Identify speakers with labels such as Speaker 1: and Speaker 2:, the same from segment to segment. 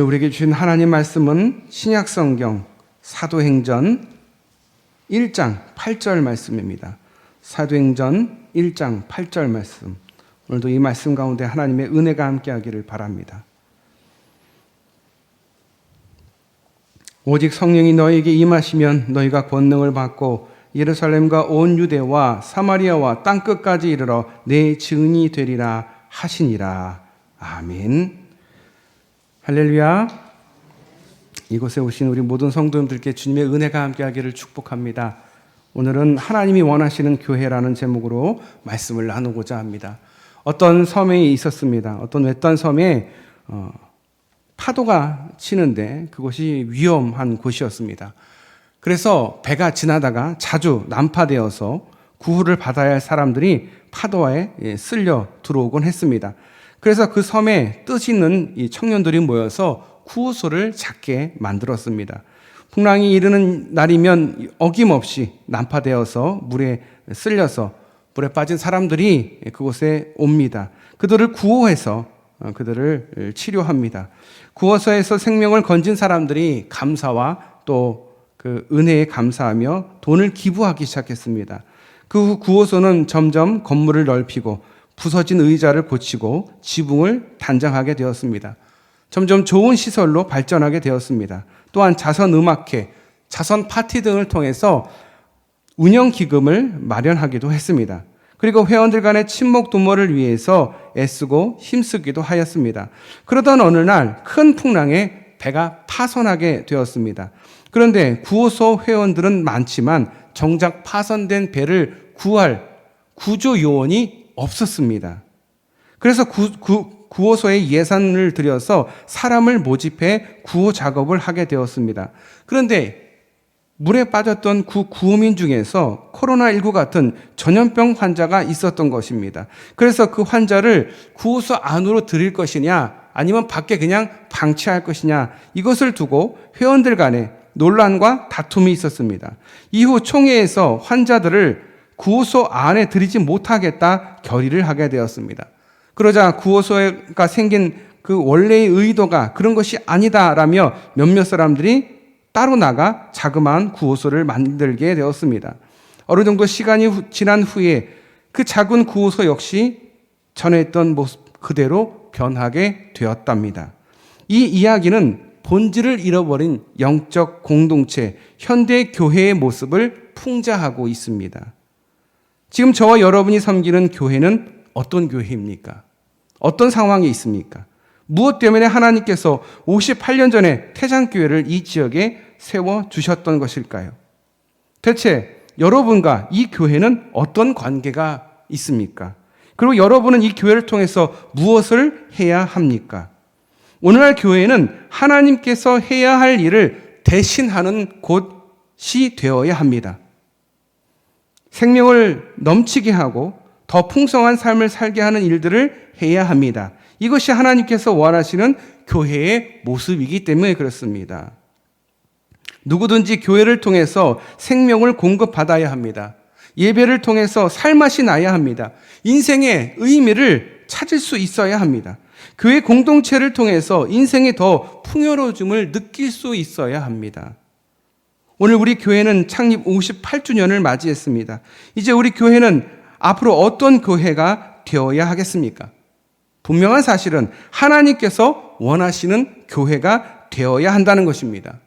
Speaker 1: 오늘 우리에게 주신 하나님 말씀은 신약성경 사도행전 1장 8절 말씀입니다. 사도행전 1장 8절 말씀. 오늘도 이 말씀 가운데 하나님의 은혜가 함께하기를 바랍니다. 오직 성령이 너희에게 임하시면 너희가 권능을 받고 예루살렘과 온 유대와 사마리아와 땅끝까지 이르러 내 증인이 되리라 하시니라. 아멘. 할렐루야. 이곳에 오신 우리 모든 성도님들께 주님의 은혜가 함께하기를 축복합니다. 오늘은 하나님이 원하시는 교회라는 제목으로 말씀을 나누고자 합니다. 어떤 섬에 있었습니다. 어떤 외딴 섬에 파도가 치는데 그곳이 위험한 곳이었습니다. 그래서 배가 지나다가 자주 난파되어서 구호를 받아야 할 사람들이 파도에 쓸려 들어오곤 했습니다. 그래서 그 섬에 뜻 있는 이 청년들이 모여서 구호소를 작게 만들었습니다. 풍랑이 이르는 날이면 어김없이 난파되어서 물에 쓸려서 물에 빠진 사람들이 그곳에 옵니다. 그들을 구호해서 그들을 치료합니다. 구호소에서 생명을 건진 사람들이 감사와 또 그 은혜에 감사하며 돈을 기부하기 시작했습니다. 그 후 구호소는 점점 건물을 넓히고 부서진 의자를 고치고 지붕을 단장하게 되었습니다. 점점 좋은 시설로 발전하게 되었습니다. 또한 자선음악회, 자선 파티 등을 통해서 운영기금을 마련하기도 했습니다. 그리고 회원들 간의 친목 도모를 위해서 애쓰고 힘쓰기도 하였습니다. 그러던 어느 날 큰 풍랑에 배가 파손하게 되었습니다. 그런데 구호소 회원들은 많지만 정작 파손된 배를 구할 구조 요원이 없었습니다. 그래서 구호소에 예산을 들여서 사람을 모집해 구호 작업을 하게 되었습니다. 그런데 물에 빠졌던 구호민 중에서 코로나19 같은 전염병 환자가 있었던 것입니다. 그래서 그 환자를 구호소 안으로 들일 것이냐 아니면 밖에 그냥 방치할 것이냐, 이것을 두고 회원들 간에 논란과 다툼이 있었습니다. 이후 총회에서 환자들을 구호소 안에 들이지 못하겠다 결의를 하게 되었습니다. 그러자 구호소가 생긴 그 원래의 의도가 그런 것이 아니다라며 몇몇 사람들이 따로 나가 자그마한 구호소를 만들게 되었습니다. 어느 정도 시간이 지난 후에 그 작은 구호소 역시 전에 있던 모습 그대로 변하게 되었답니다. 이 이야기는 본질을 잃어버린 영적 공동체, 현대 교회의 모습을 풍자하고 있습니다. 지금 저와 여러분이 섬기는 교회는 어떤 교회입니까? 어떤 상황에 있습니까? 무엇 때문에 하나님께서 58년 전에 태장교회를 이 지역에 세워주셨던 것일까요? 대체 여러분과 이 교회는 어떤 관계가 있습니까? 그리고 여러분은 이 교회를 통해서 무엇을 해야 합니까? 오늘날 교회는 하나님께서 해야 할 일을 대신하는 곳이 되어야 합니다. 생명을 넘치게 하고 더 풍성한 삶을 살게 하는 일들을 해야 합니다. 이것이 하나님께서 원하시는 교회의 모습이기 때문에 그렇습니다. 누구든지 교회를 통해서 생명을 공급받아야 합니다. 예배를 통해서 살맛이 나야 합니다. 인생의 의미를 찾을 수 있어야 합니다. 교회 공동체를 통해서 인생의 더 풍요로움을 느낄 수 있어야 합니다. 오늘 우리 교회는 창립 58주년을 맞이했습니다. 이제 우리 교회는 앞으로 어떤 교회가 되어야 하겠습니까? 분명한 사실은 하나님께서 원하시는 교회가 되어야 한다는 것입니다.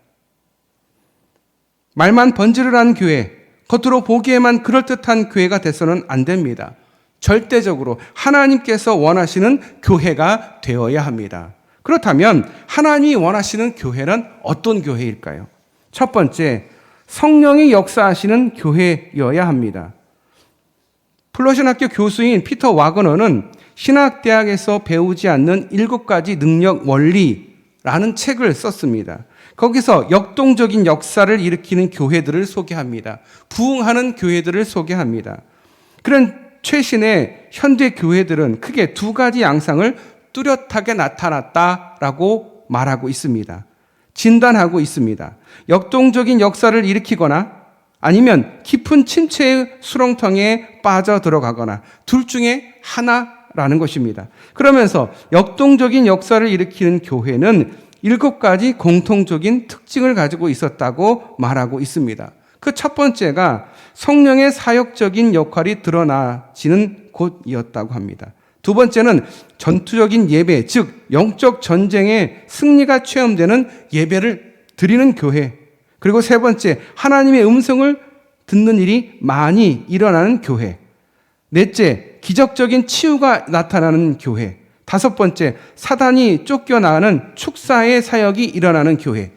Speaker 1: 말만 번지르르한 교회, 겉으로 보기에만 그럴듯한 교회가 돼서는 안 됩니다. 절대적으로 하나님께서 원하시는 교회가 되어야 합니다. 그렇다면 하나님이 원하시는 교회는 어떤 교회일까요? 첫 번째, 성령이 역사하시는 교회여야 합니다. 플러신학교 교수인 피터 와그너는 신학대학에서 배우지 않는 7가지 능력 원리라는 책을 썼습니다. 거기서 역동적인 역사를 일으키는 교회들을 소개합니다. 부흥하는 교회들을 소개합니다. 그런 최신의 현대 교회들은 크게 2가지 양상을 뚜렷하게 나타났다라고 말하고 있습니다. 진단하고 있습니다. 역동적인 역사를 일으키거나 아니면 깊은 침체의 수렁텅이에 빠져 들어가거나 둘 중에 하나라는 것입니다. 그러면서 역동적인 역사를 일으키는 교회는 7가지 공통적인 특징을 가지고 있었다고 말하고 있습니다. 그 첫 번째가 성령의 사역적인 역할이 드러나지는 곳이었다고 합니다. 두 번째는 전투적인 예배, 즉 영적 전쟁의 승리가 체험되는 예배를 드리는 교회. 그리고 세 번째, 하나님의 음성을 듣는 일이 많이 일어나는 교회. 넷째, 기적적인 치유가 나타나는 교회. 다섯 번째, 사단이 쫓겨나가는 축사의 사역이 일어나는 교회.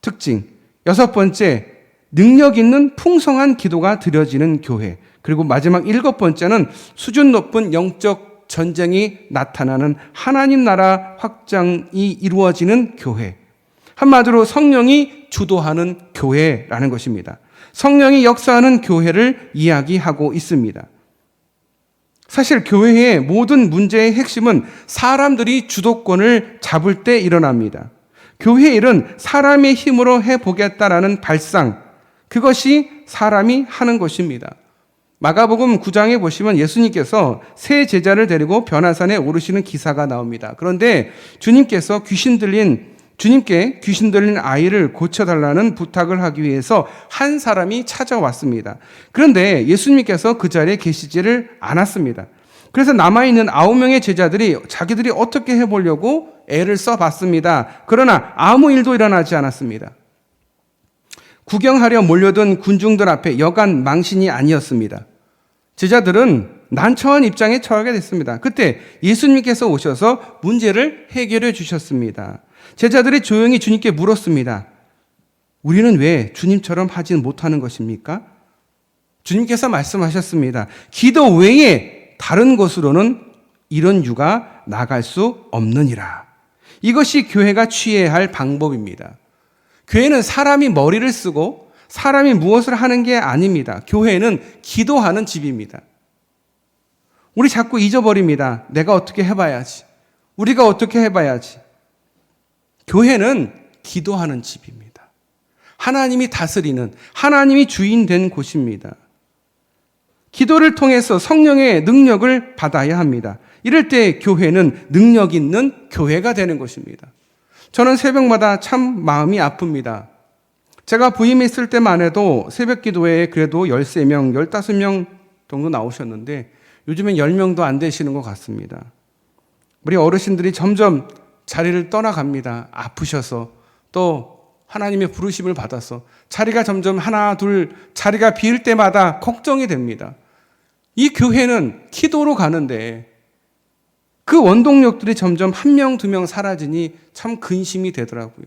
Speaker 1: 특징. 여섯 번째, 능력 있는 풍성한 기도가 드려지는 교회. 그리고 마지막 7번째는 수준 높은 영적 전쟁이 나타나는 하나님 나라 확장이 이루어지는 교회. 한마디로 성령이 주도하는 교회라는 것입니다. 성령이 역사하는 교회를 이야기하고 있습니다. 사실 교회의 모든 문제의 핵심은 사람들이 주도권을 잡을 때 일어납니다. 교회의 일은 사람의 힘으로 해보겠다라는 발상, 그것이 사람이 하는 것입니다. 마가복음 9장에 보시면 예수님께서 세 제자를 데리고 변화산에 오르시는 기사가 나옵니다. 그런데 주님께 귀신 들린 아이를 고쳐달라는 부탁을 하기 위해서 한 사람이 찾아왔습니다. 그런데 예수님께서 그 자리에 계시지를 않았습니다. 그래서 남아있는 9명의 제자들이 자기들이 어떻게 해보려고 애를 써봤습니다. 그러나 아무 일도 일어나지 않았습니다. 구경하려 몰려든 군중들 앞에 여간 망신이 아니었습니다. 제자들은 난처한 입장에 처하게 됐습니다. 그때 예수님께서 오셔서 문제를 해결해 주셨습니다. 제자들이 조용히 주님께 물었습니다. 우리는 왜 주님처럼 하지는 못하는 것입니까? 주님께서 말씀하셨습니다. 기도 외에 다른 것으로는 이런 유가 나갈 수 없느니라. 이것이 교회가 취해야 할 방법입니다. 교회는 사람이 머리를 쓰고 사람이 무엇을 하는 게 아닙니다. 교회는 기도하는 집입니다. 우리 자꾸 잊어버립니다. 내가 어떻게 해봐야지. 우리가 어떻게 해봐야지. 교회는 기도하는 집입니다. 하나님이 다스리는, 하나님이 주인된 곳입니다. 기도를 통해서 성령의 능력을 받아야 합니다. 이럴 때 교회는 능력 있는 교회가 되는 것입니다. 저는 새벽마다 참 마음이 아픕니다. 제가 부임했을 때만 해도 새벽 기도회에 그래도 13명, 15명 정도 나오셨는데 요즘엔 10명도 안 되시는 것 같습니다. 우리 어르신들이 점점 자리를 떠나갑니다. 아프셔서 또 하나님의 부르심을 받아서 자리가 점점 하나, 둘 자리가 비일 때마다 걱정이 됩니다. 이 교회는 기도로 가는데 그 원동력들이 점점 1명, 2명 사라지니 참 근심이 되더라고요.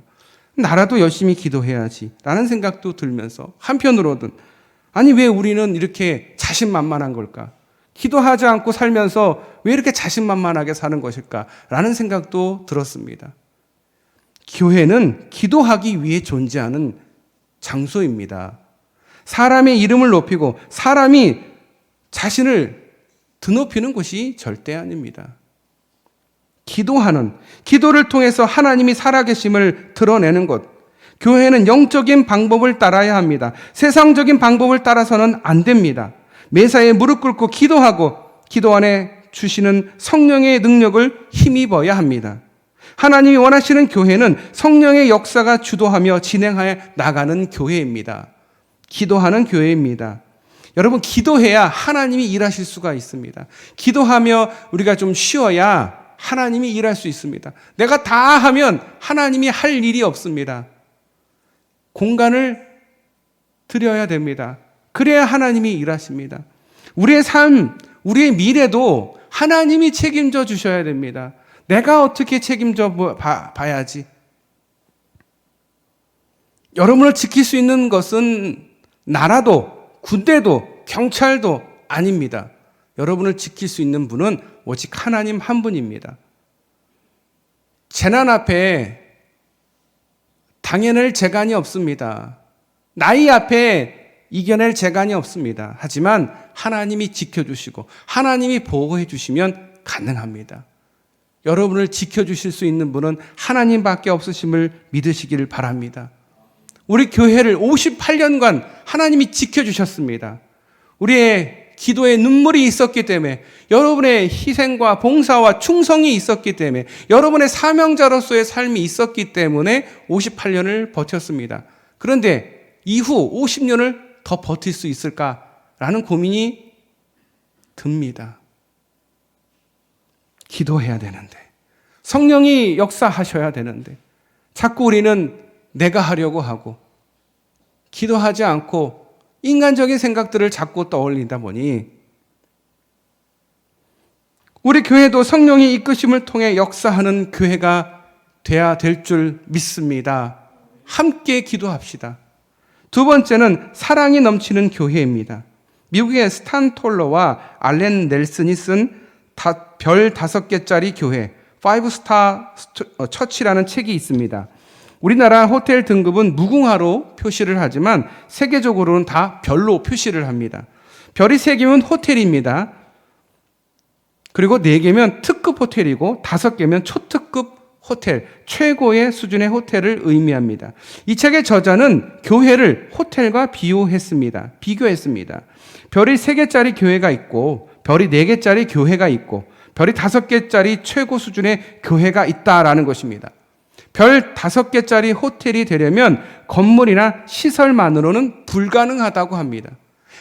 Speaker 1: 나라도 열심히 기도해야지 라는 생각도 들면서 한편으로는 아니 왜 우리는 이렇게 자신만만한 걸까? 기도하지 않고 살면서 왜 이렇게 자신만만하게 사는 것일까? 라는 생각도 들었습니다. 교회는 기도하기 위해 존재하는 장소입니다. 사람의 이름을 높이고 사람이 자신을 드높이는 곳이 절대 아닙니다. 기도를 통해서 하나님이 살아계심을 드러내는 것. 교회는 영적인 방법을 따라야 합니다. 세상적인 방법을 따라서는 안 됩니다. 매사에 무릎 꿇고 기도하고 기도 안에 주시는 성령의 능력을 힘입어야 합니다. 하나님이 원하시는 교회는 성령의 역사가 주도하며 진행하여 나가는 교회입니다. 기도하는 교회입니다. 여러분, 기도해야 하나님이 일하실 수가 있습니다. 기도하며 우리가 좀 쉬어야 하나님이 일할 수 있습니다. 내가 다 하면 하나님이 할 일이 없습니다. 공간을 드려야 됩니다. 그래야 하나님이 일하십니다. 우리의 삶, 우리의 미래도 하나님이 책임져 주셔야 됩니다. 내가 어떻게 책임져 봐야지. 여러분을 지킬 수 있는 것은 나라도, 군대도, 경찰도 아닙니다. 여러분을 지킬 수 있는 분은 오직 하나님 한 분입니다. 재난 앞에 당해낼 재간이 없습니다. 나이 앞에 이겨낼 재간이 없습니다. 하지만 하나님이 지켜주시고 하나님이 보호해 주시면 가능합니다. 여러분을 지켜주실 수 있는 분은 하나님밖에 없으심을 믿으시기를 바랍니다. 우리 교회를 58년간 하나님이 지켜주셨습니다. 우리의 기도의 눈물이 있었기 때문에, 여러분의 희생과 봉사와 충성이 있었기 때문에, 여러분의 사명자로서의 삶이 있었기 때문에 58년을 버텼습니다. 그런데 이후 50년을 더 버틸 수 있을까라는 고민이 듭니다. 기도해야 되는데, 성령이 역사하셔야 되는데, 자꾸 우리는 내가 하려고 하고 기도하지 않고 인간적인 생각들을 자꾸 떠올리다 보니 우리 교회도 성령의 이끄심을 통해 역사하는 교회가 돼야 될 줄 믿습니다. 함께 기도합시다. 두 번째는 사랑이 넘치는 교회입니다. 미국의 스탄 톨러와 알렌 넬슨이 쓴 별 5개짜리 교회, 5스타 처치라는 책이 있습니다. 우리나라 호텔 등급은 무궁화로 표시를 하지만 세계적으로는 다 별로 표시를 합니다. 별이 3개면 호텔입니다. 그리고 4개면 특급 호텔이고 5개면 초특급 호텔, 최고의 수준의 호텔을 의미합니다. 이 책의 저자는 교회를 호텔과 비교했습니다. 별이 3개짜리 교회가 있고 별이 4개짜리 교회가 있고 별이 5개짜리 최고 수준의 교회가 있다라는 것입니다. 별 5개짜리 호텔이 되려면 건물이나 시설만으로는 불가능하다고 합니다.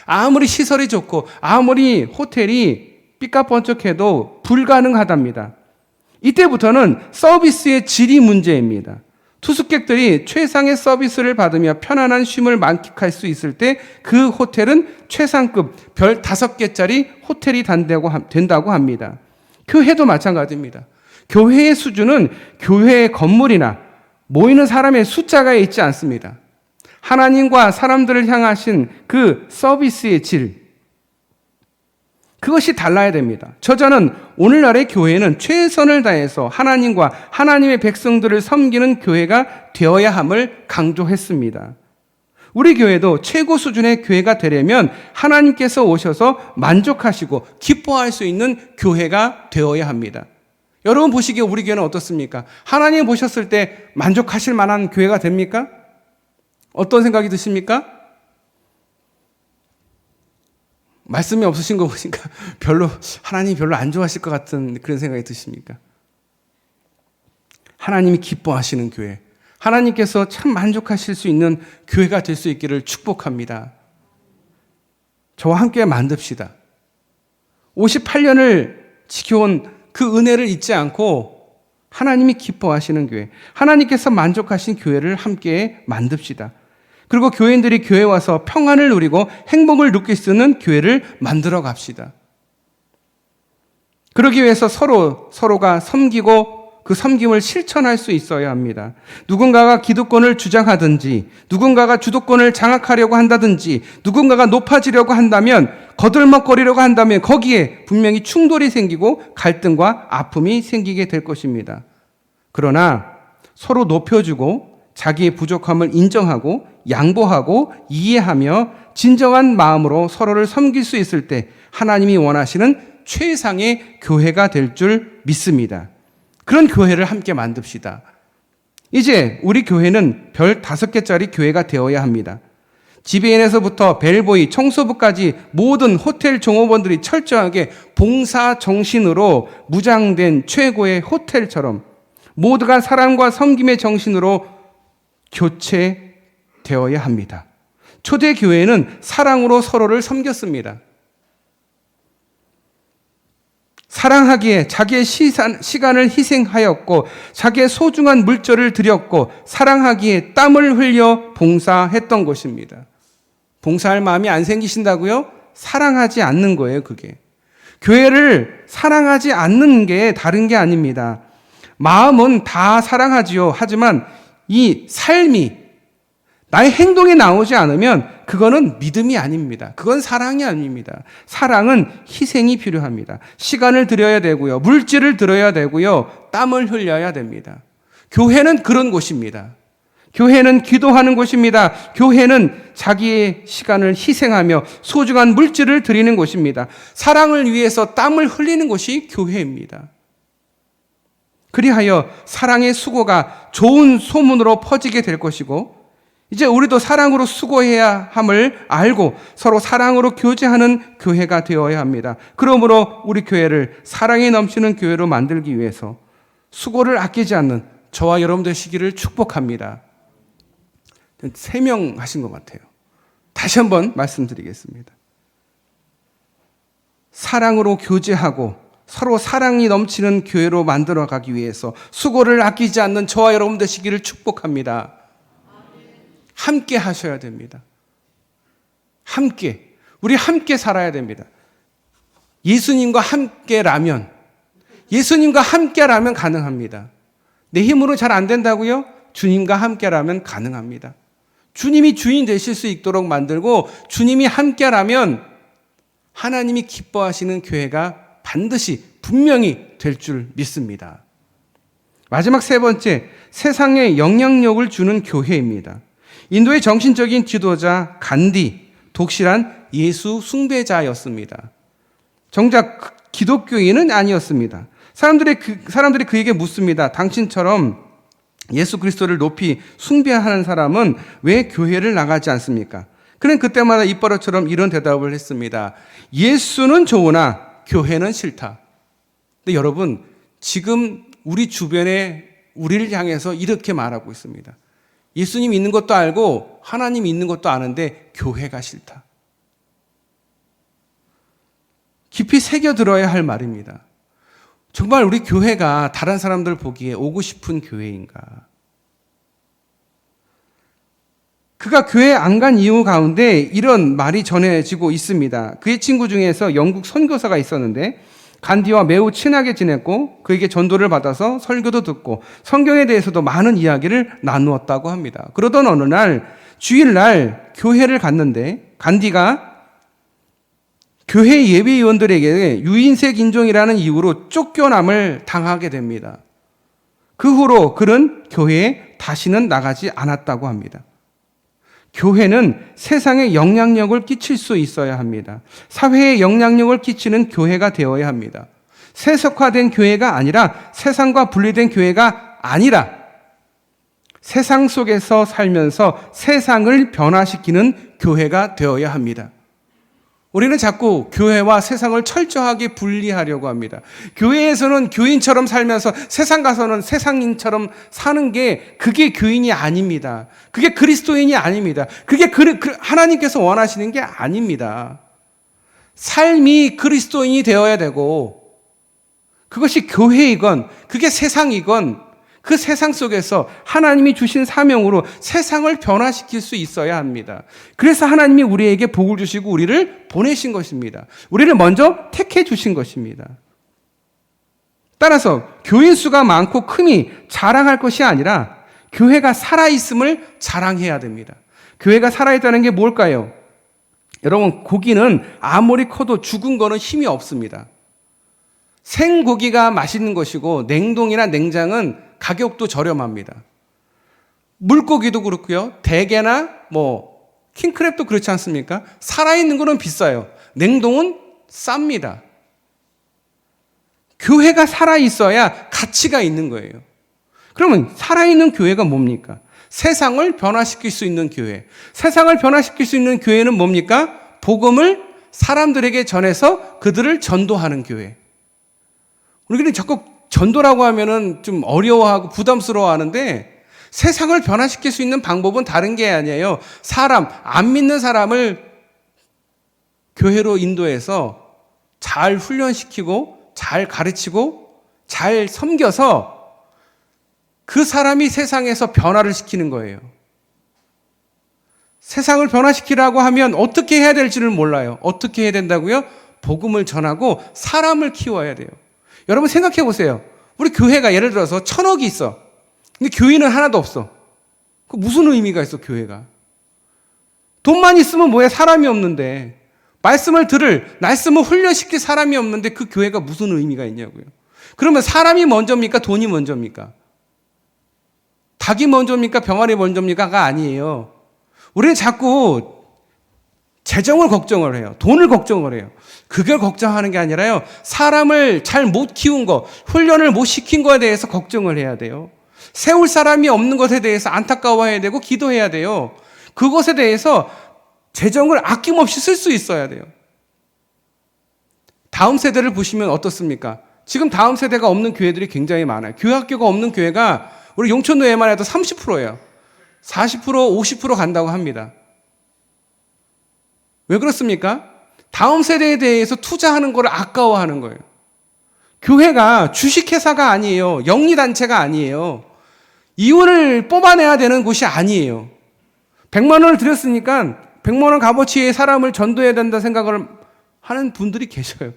Speaker 1: 아무리 시설이 좋고 아무리 호텔이 삐까뻔쩍해도 불가능하답니다. 이때부터는 서비스의 질이 문제입니다. 투숙객들이 최상의 서비스를 받으며 편안한 쉼을 만끽할 수 있을 때 그 호텔은 최상급 별 5개짜리 호텔이 된다고 합니다. 교회도 마찬가지입니다. 교회의 수준은 교회의 건물이나 모이는 사람의 숫자가 있지 않습니다. 하나님과 사람들을 향하신 그 서비스의 질, 그것이 달라야 됩니다. 저자는 오늘날의 교회는 최선을 다해서 하나님과 하나님의 백성들을 섬기는 교회가 되어야 함을 강조했습니다. 우리 교회도 최고 수준의 교회가 되려면 하나님께서 오셔서 만족하시고 기뻐할 수 있는 교회가 되어야 합니다. 여러분 보시기에 우리 교회는 어떻습니까? 하나님 보셨을 때 만족하실 만한 교회가 됩니까? 어떤 생각이 드십니까? 말씀이 없으신 거 보니까 하나님이 별로 안 좋아하실 것 같은 그런 생각이 드십니까? 하나님이 기뻐하시는 교회, 하나님께서 참 만족하실 수 있는 교회가 될 수 있기를 축복합니다. 저와 함께 만듭시다. 58년을 지켜온 그 은혜를 잊지 않고 하나님이 기뻐하시는 교회, 하나님께서 만족하신 교회를 함께 만듭시다. 그리고 교인들이 교회에 와서 평안을 누리고 행복을 느낄 수 있는 교회를 만들어 갑시다. 그러기 위해서 서로가 섬기고 그 섬김을 실천할 수 있어야 합니다. 누군가가 기득권을 주장하든지, 누군가가 주도권을 장악하려고 한다든지, 누군가가 높아지려고 한다면, 거들먹거리려고 한다면 거기에 분명히 충돌이 생기고 갈등과 아픔이 생기게 될 것입니다. 그러나 서로 높여주고 자기의 부족함을 인정하고 양보하고 이해하며 진정한 마음으로 서로를 섬길 수 있을 때 하나님이 원하시는 최상의 교회가 될 줄 믿습니다. 그런 교회를 함께 만듭시다. 이제 우리 교회는 별 5개짜리 교회가 되어야 합니다. 지배인에서부터 벨보이, 청소부까지 모든 호텔 종업원들이 철저하게 봉사 정신으로 무장된 최고의 호텔처럼 모두가 사랑과 섬김의 정신으로 교체되어야 합니다. 초대 교회는 사랑으로 서로를 섬겼습니다. 사랑하기에 자기의 시간을 희생하였고 자기의 소중한 물질을 드렸고 사랑하기에 땀을 흘려 봉사했던 것입니다. 봉사할 마음이 안 생기신다고요? 사랑하지 않는 거예요, 그게. 교회를 사랑하지 않는 게 다른 게 아닙니다. 마음은 다 사랑하지요. 하지만 이 삶이 나의 행동이 나오지 않으면 그거는 믿음이 아닙니다. 그건 사랑이 아닙니다. 사랑은 희생이 필요합니다. 시간을 들여야 되고요. 물질을 들여야 되고요. 땀을 흘려야 됩니다. 교회는 그런 곳입니다. 교회는 기도하는 곳입니다. 교회는 자기의 시간을 희생하며 소중한 물질을 드리는 곳입니다. 사랑을 위해서 땀을 흘리는 곳이 교회입니다. 그리하여 사랑의 수고가 좋은 소문으로 퍼지게 될 것이고 이제 우리도 사랑으로 수고해야 함을 알고 서로 사랑으로 교제하는 교회가 되어야 합니다. 그러므로 우리 교회를 사랑이 넘치는 교회로 만들기 위해서 수고를 아끼지 않는 저와 여러분 되시기를 축복합니다. 3명 하신 것 같아요. 다시 한번 말씀드리겠습니다. 사랑으로 교제하고 서로 사랑이 넘치는 교회로 만들어가기 위해서 수고를 아끼지 않는 저와 여러분 되시기를 축복합니다. 함께 하셔야 됩니다. 함께. 우리 함께 살아야 됩니다. 예수님과 함께라면 가능합니다. 내 힘으로 잘 안 된다고요? 주님과 함께라면 가능합니다. 주님이 주인 되실 수 있도록 만들고 주님이 함께라면 하나님이 기뻐하시는 교회가 반드시 분명히 될 줄 믿습니다. 마지막 3번째, 세상에 영향력을 주는 교회입니다. 인도의 정신적인 지도자 간디, 독실한 예수 숭배자였습니다. 정작 기독교인은 아니었습니다. 사람들이 그에게 묻습니다. 당신처럼 예수 그리스도를 높이 숭배하는 사람은 왜 교회를 나가지 않습니까? 그는 그때마다 입버릇처럼 이런 대답을 했습니다. 예수는 좋으나 교회는 싫다. 근데 여러분, 지금 우리 주변에 우리를 향해서 이렇게 말하고 있습니다. 예수님 있는 것도 알고 하나님 있는 것도 아는데 교회가 싫다. 깊이 새겨들어야 할 말입니다. 정말 우리 교회가 다른 사람들 보기에 오고 싶은 교회인가? 그가 교회에 안 간 이유 가운데 이런 말이 전해지고 있습니다. 그의 친구 중에서 영국 선교사가 있었는데 간디와 매우 친하게 지냈고 그에게 전도를 받아서 설교도 듣고 성경에 대해서도 많은 이야기를 나누었다고 합니다. 그러던 어느 날 주일날 교회를 갔는데 간디가 교회 예배위원들에게 유인색 인종이라는 이유로 쫓겨남을 당하게 됩니다. 그 후로 그는 교회에 다시는 나가지 않았다고 합니다. 교회는 세상에 영향력을 끼칠 수 있어야 합니다. 사회에 영향력을 끼치는 교회가 되어야 합니다. 세속화된 교회가 아니라 세상과 분리된 교회가 아니라 세상 속에서 살면서 세상을 변화시키는 교회가 되어야 합니다. 우리는 자꾸 교회와 세상을 철저하게 분리하려고 합니다. 교회에서는 교인처럼 살면서 세상 가서는 세상인처럼 사는 게 그게 교인이 아닙니다. 그게 그리스도인이 아닙니다. 그게 하나님께서 원하시는 게 아닙니다. 삶이 그리스도인이 되어야 되고 그것이 교회이건 그게 세상이건 그 세상 속에서 하나님이 주신 사명으로 세상을 변화시킬 수 있어야 합니다. 그래서 하나님이 우리에게 복을 주시고 우리를 보내신 것입니다. 우리를 먼저 택해 주신 것입니다. 따라서 교인 수가 많고 큼이 자랑할 것이 아니라 교회가 살아있음을 자랑해야 됩니다. 교회가 살아있다는 게 뭘까요? 여러분, 고기는 아무리 커도 죽은 거는 힘이 없습니다. 생고기가 맛있는 것이고 냉동이나 냉장은 가격도 저렴합니다. 물고기도 그렇고요. 대게나 킹크랩도 그렇지 않습니까? 살아있는 거는 비싸요. 냉동은 쌉니다. 교회가 살아있어야 가치가 있는 거예요. 그러면 살아있는 교회가 뭡니까? 세상을 변화시킬 수 있는 교회. 세상을 변화시킬 수 있는 교회는 뭡니까? 복음을 사람들에게 전해서 그들을 전도하는 교회. 우리는 자꾸 전도라고 하면은 좀 어려워하고 부담스러워 하는데 세상을 변화시킬 수 있는 방법은 다른 게 아니에요. 안 믿는 사람을 교회로 인도해서 잘 훈련시키고 잘 가르치고 잘 섬겨서 그 사람이 세상에서 변화를 시키는 거예요. 세상을 변화시키라고 하면 어떻게 해야 될지를 몰라요. 어떻게 해야 된다고요? 복음을 전하고 사람을 키워야 돼요. 여러분 생각해 보세요. 우리 교회가 예를 들어서 1,000억이 있어. 근데 교인은 하나도 없어. 그 무슨 의미가 있어, 교회가? 돈만 있으면 뭐해? 사람이 없는데. 말씀을 훈련시킬 사람이 없는데 그 교회가 무슨 의미가 있냐고요. 그러면 사람이 먼저입니까? 돈이 먼저입니까? 닭이 먼저입니까? 병아리 먼저입니까?가 아니에요. 우리는 자꾸 재정을 걱정을 해요. 돈을 걱정을 해요. 그걸 걱정하는 게 아니라요. 사람을 잘 못 키운 거, 훈련을 못 시킨 거에 대해서 걱정을 해야 돼요. 세울 사람이 없는 것에 대해서 안타까워해야 되고 기도해야 돼요. 그것에 대해서 재정을 아낌없이 쓸 수 있어야 돼요. 다음 세대를 보시면 어떻습니까? 지금 다음 세대가 없는 교회들이 굉장히 많아요. 교회 학교가 없는 교회가 우리 용천노예만 해도 30%예요. 40%, 50% 간다고 합니다. 왜 그렇습니까? 다음 세대에 대해서 투자하는 걸 아까워하는 거예요. 교회가 주식회사가 아니에요. 영리단체가 아니에요. 이윤을 뽑아내야 되는 곳이 아니에요. 100만 원을 들였으니까 100만 원 값어치의 사람을 전도해야 된다 생각을 하는 분들이 계셔요.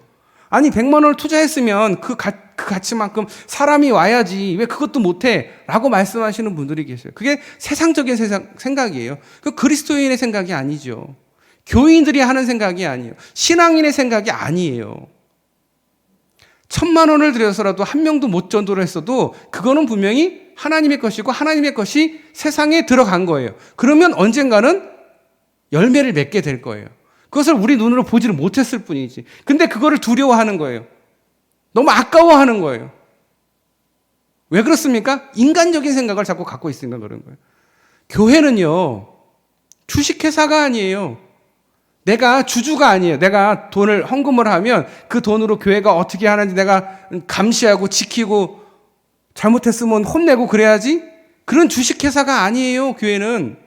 Speaker 1: 아니 100만 원을 투자했으면 그 가치만큼 사람이 와야지 왜 그것도 못해? 라고 말씀하시는 분들이 계셔요. 그게 세상적인 생각이에요. 그 그리스도인의 생각이 아니죠. 교인들이 하는 생각이 아니에요. 신앙인의 생각이 아니에요. 1000만 원을 들여서라도 한 명도 못 전도를 했어도 그거는 분명히 하나님의 것이고 하나님의 것이 세상에 들어간 거예요. 그러면 언젠가는 열매를 맺게 될 거예요. 그것을 우리 눈으로 보지를 못했을 뿐이지. 근데 그거를 두려워하는 거예요. 너무 아까워하는 거예요. 왜 그렇습니까? 인간적인 생각을 자꾸 갖고 있으니까 그런 거예요. 교회는요, 주식회사가 아니에요. 내가 주주가 아니에요. 내가 돈을 헌금을 하면 그 돈으로 교회가 어떻게 하는지 내가 감시하고 지키고 잘못했으면 혼내고 그래야지. 그런 주식회사가 아니에요. 교회는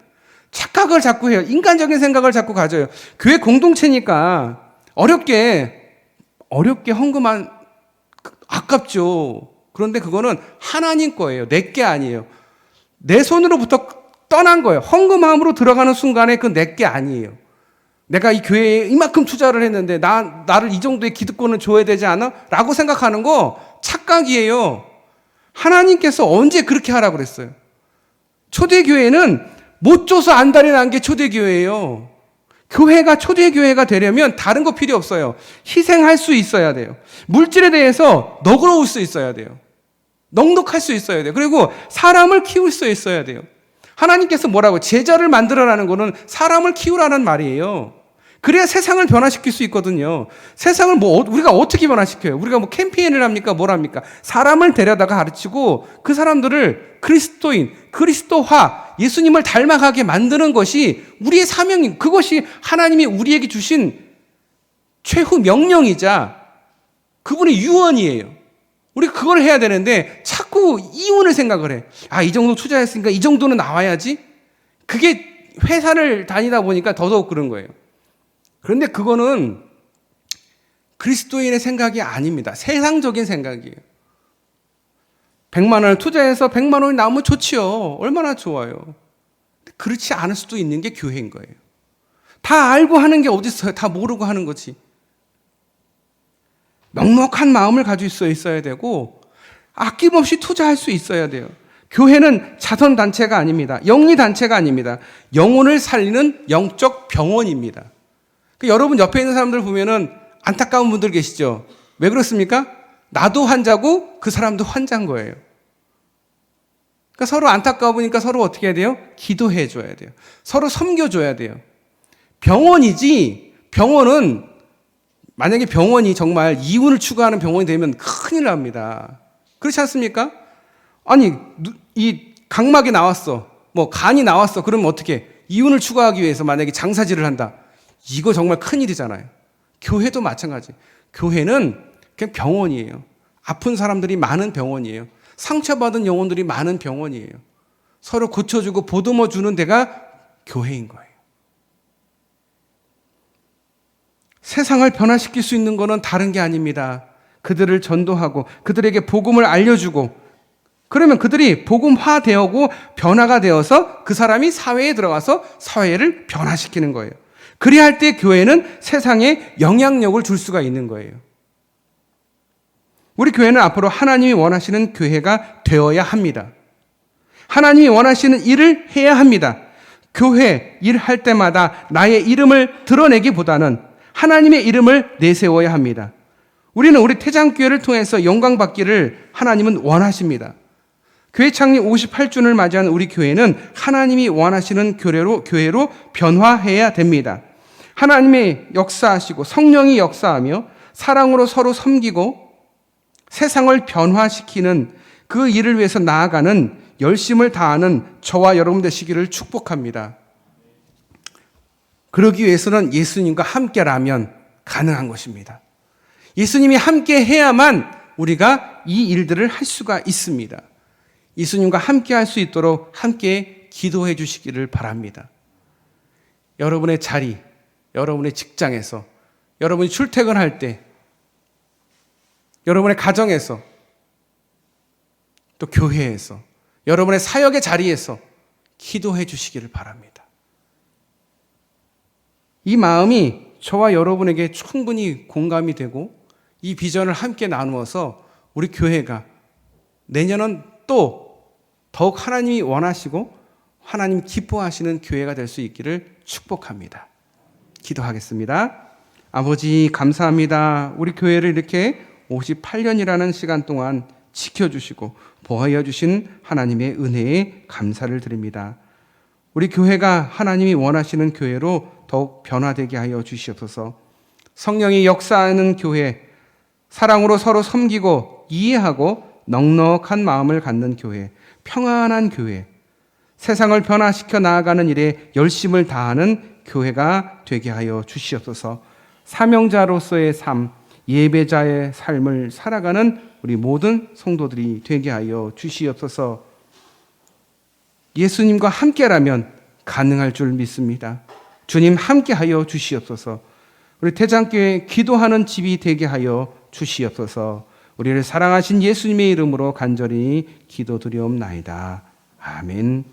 Speaker 1: 착각을 자꾸 해요. 인간적인 생각을 자꾸 가져요. 교회 공동체니까 어렵게 헌금한 아깝죠. 그런데 그거는 하나님 거예요. 내 게 아니에요. 내 손으로부터 떠난 거예요. 헌금함으로 들어가는 순간에 그 내 게 아니에요. 내가 이 교회에 이만큼 투자를 했는데 나를 이 정도의 기득권을 줘야 되지 않아? 라고 생각하는 거 착각이에요. 하나님께서 언제 그렇게 하라고 그랬어요? 초대교회는 못 줘서 안달이 난 게 초대교회예요. 교회가 초대교회가 되려면 다른 거 필요 없어요. 희생할 수 있어야 돼요. 물질에 대해서 너그러울 수 있어야 돼요. 넉넉할 수 있어야 돼요. 그리고 사람을 키울 수 있어야 돼요. 하나님께서 뭐라고? 제자를 만들어라는 거는 사람을 키우라는 말이에요. 그래야 세상을 변화시킬 수 있거든요. 세상을 우리가 어떻게 변화시켜요? 우리가 캠페인을 합니까? 뭘 합니까? 사람을 데려다가 가르치고 그 사람들을 그리스도인, 그리스도화, 예수님을 닮아가게 만드는 것이 우리의 사명인, 그것이 하나님이 우리에게 주신 최후 명령이자 그분의 유언이에요. 우리가 그걸 해야 되는데 자꾸 이윤을 생각을 해. 이 정도 투자했으니까 이 정도는 나와야지. 그게 회사를 다니다 보니까 더더욱 그런 거예요. 그런데 그거는 그리스도인의 생각이 아닙니다. 세상적인 생각이에요. 100만 원을 투자해서 100만 원이 나오면 좋지요. 얼마나 좋아요. 그렇지 않을 수도 있는 게 교회인 거예요. 다 알고 하는 게 어디 있어요? 다 모르고 하는 거지. 넉넉한 마음을 가지고 있어야 되고 아낌없이 투자할 수 있어야 돼요. 교회는 자선단체가 아닙니다. 영리단체가 아닙니다. 영혼을 살리는 영적 병원입니다. 여러분 옆에 있는 사람들 보면은 안타까운 분들 계시죠? 왜 그렇습니까? 나도 환자고 그 사람도 환자인 거예요. 그러니까 서로 안타까우니까 서로 어떻게 해야 돼요? 기도해 줘야 돼요. 서로 섬겨줘야 돼요. 병원이지, 병원은 만약에 병원이 정말 이윤을 추구하는 병원이 되면 큰일 납니다. 그렇지 않습니까? 아니, 이 각막이 나왔어. 간이 나왔어. 그러면 어떻게? 이윤을 추구하기 위해서 만약에 장사질을 한다. 이거 정말 큰일이잖아요. 교회도 마찬가지. 교회는 그냥 병원이에요. 아픈 사람들이 많은 병원이에요. 상처받은 영혼들이 많은 병원이에요. 서로 고쳐주고 보듬어주는 데가 교회인 거예요. 세상을 변화시킬 수 있는 것은 다른 게 아닙니다. 그들을 전도하고 그들에게 복음을 알려주고 그러면 그들이 복음화되고 변화가 되어서 그 사람이 사회에 들어가서 사회를 변화시키는 거예요. 그래야 할 때 교회는 세상에 영향력을 줄 수가 있는 거예요. 우리 교회는 앞으로 하나님이 원하시는 교회가 되어야 합니다. 하나님이 원하시는 일을 해야 합니다. 교회 일할 때마다 나의 이름을 드러내기보다는 하나님의 이름을 내세워야 합니다. 우리는 우리 태장교회를 통해서 영광받기를 하나님은 원하십니다. 교회 창립 58주년을 맞이한 우리 교회는 하나님이 원하시는 교회로 변화해야 됩니다. 하나님의 역사하시고 성령이 역사하며 사랑으로 서로 섬기고 세상을 변화시키는 그 일을 위해서 나아가는 열심을 다하는 저와 여러분 되시기를 축복합니다. 그러기 위해서는 예수님과 함께라면 가능한 것입니다. 예수님이 함께 해야만 우리가 이 일들을 할 수가 있습니다. 예수님과 함께 할 수 있도록 함께 기도해 주시기를 바랍니다. 여러분의 자리, 여러분의 직장에서, 여러분이 출퇴근할 때, 여러분의 가정에서, 또 교회에서, 여러분의 사역의 자리에서 기도해 주시기를 바랍니다. 이 마음이 저와 여러분에게 충분히 공감이 되고 이 비전을 함께 나누어서 우리 교회가 내년은 또 더욱 하나님이 원하시고 하나님 기뻐하시는 교회가 될 수 있기를 축복합니다. 기도하겠습니다. 아버지 감사합니다. 우리 교회를 이렇게 58년이라는 시간 동안 지켜주시고 보호하여 주신 하나님의 은혜에 감사를 드립니다. 우리 교회가 하나님이 원하시는 교회로 더욱 변화되게 하여 주시옵소서. 성령이 역사하는 교회, 사랑으로 서로 섬기고 이해하고 넉넉한 마음을 갖는 교회, 평안한 교회, 세상을 변화시켜 나아가는 일에 열심을 다하는 교회가 되게 하여 주시옵소서. 사명자로서의 삶, 예배자의 삶을 살아가는 우리 모든 성도들이 되게 하여 주시옵소서. 예수님과 함께라면 가능할 줄 믿습니다. 주님 함께하여 주시옵소서. 우리 대장교회 기도하는 집이 되게 하여 주시옵소서. 우리를 사랑하신 예수님의 이름으로 간절히 기도드리옵나이다. 아멘.